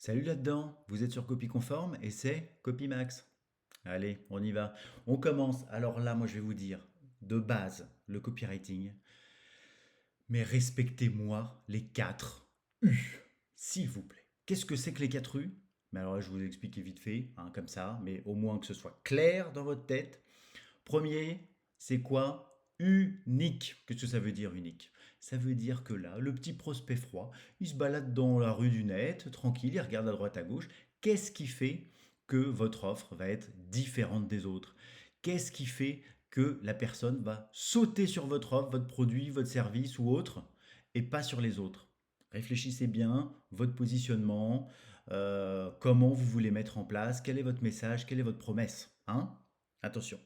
Salut là-dedans, vous êtes sur Copie Conforme et c'est Copy Max. Allez, on y va. On commence. Alors là, moi je vais vous dire, de base, le copywriting, mais respectez-moi les 4 U, s'il vous plaît. Qu'est-ce que c'est que les 4 U? Mais alors là, je vais vous expliquer vite fait, hein, comme ça, mais au moins que ce soit clair dans votre tête. Premier, c'est quoi? Unique. Qu'est-ce que ça veut dire unique? Ça veut dire que là, le petit prospect froid, il se balade dans la rue du net, tranquille, il regarde à droite à gauche. Qu'est-ce qui fait que votre offre va être différente des autres? Qu'est-ce qui fait que la personne va sauter sur votre offre, votre produit, votre service ou autre, et pas sur les autres? Réfléchissez bien, votre positionnement, comment vous voulez mettre en place, quel est votre message, quelle est votre promesse, hein? Attention.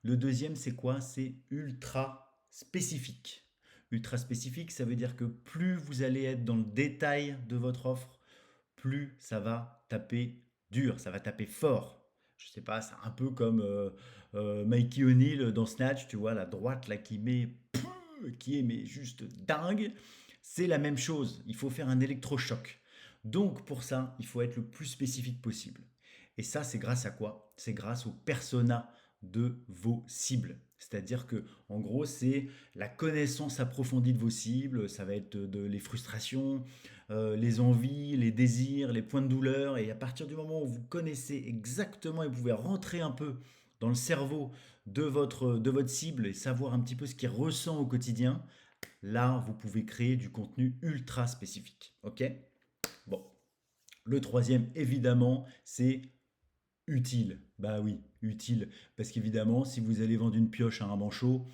Le deuxième, c'est quoi? C'est ultra spécifique. Ultra spécifique, ça veut dire que plus vous allez être dans le détail de votre offre, plus ça va taper dur, ça va taper fort. Je sais pas, c'est un peu comme Mikey O'Neill dans Snatch, tu vois, la droite là qui est mais juste dingue. C'est la même chose, il faut faire un électrochoc. Donc pour ça, il faut être le plus spécifique possible. Et ça, c'est grâce à quoi? C'est grâce au persona de vos cibles. C'est-à-dire que, en gros, c'est la connaissance approfondie de vos cibles. Ça va être les frustrations, les envies, les désirs, les points de douleur. Et à partir du moment où vous connaissez exactement et vous pouvez rentrer un peu dans le cerveau de votre cible et savoir un petit peu ce qu'il ressent au quotidien, là, vous pouvez créer du contenu ultra spécifique. OK? Bon. Le troisième, évidemment, c'est utile. Bah oui, utile. Parce qu'évidemment, si vous allez vendre une pioche à un manchot,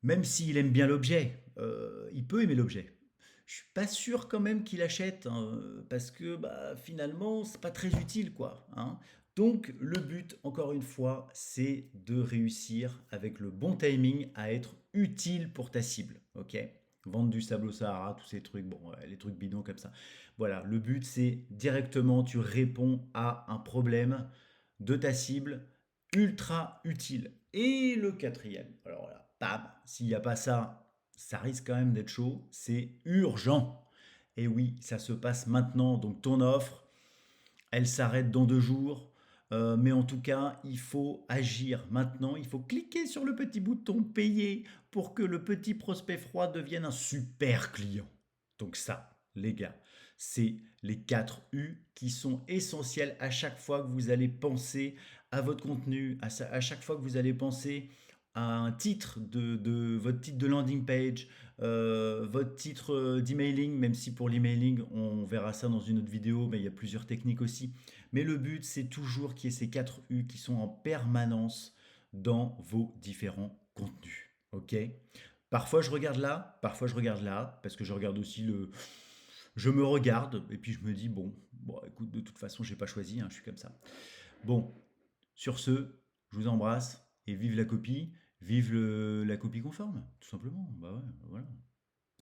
même s'il aime bien l'objet, il peut aimer l'objet. Je suis pas sûr quand même qu'il achète, hein, parce que bah, finalement, c'est pas très utile, quoi, hein. Donc, le but, encore une fois, c'est de réussir avec le bon timing à être utile pour ta cible, ok? Vendre du sable au Sahara, tous ces trucs, bon, les trucs bidons comme ça. Voilà, le but, c'est directement, tu réponds à un problème de ta cible ultra utile. Et le quatrième, alors là, bam, s'il n'y a pas ça, ça risque quand même d'être chaud, c'est urgent. Et oui, ça se passe maintenant, donc ton offre, elle s'arrête dans 2 jours, mais en tout cas, il faut agir maintenant, il faut cliquer sur le petit bouton payer pour que le petit prospect froid devienne un super client. Donc ça, les gars, c'est les 4 U qui sont essentiels à chaque fois que vous allez penser à votre contenu, à chaque fois que vous allez penser à un titre de votre titre de landing page, votre titre d'emailing, même si pour l'emailing, on verra ça dans une autre vidéo, mais il y a plusieurs techniques aussi. Mais le but, c'est toujours qu'il y ait ces 4 U qui sont en permanence dans vos différents contenus. Ok? Parfois je regarde là, parfois je regarde là, parce que je regarde aussi le. Je me regarde et puis je me dis bon, écoute, de toute façon, j'ai pas choisi, hein, je suis comme ça. Bon, sur ce, je vous embrasse et vive la copie, vive la copie conforme, tout simplement. Bah ouais, voilà.